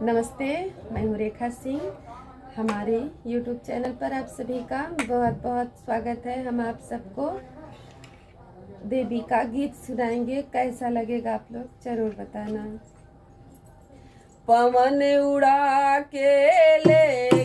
नमस्ते, मैं हूँ रेखा सिंह। हमारे YouTube चैनल पर आप सभी का बहुत बहुत स्वागत है। हम आप सबको देवी का गीत सुनाएंगे, कैसा लगेगा आप लोग जरूर बताना। पवन उड़ा के ले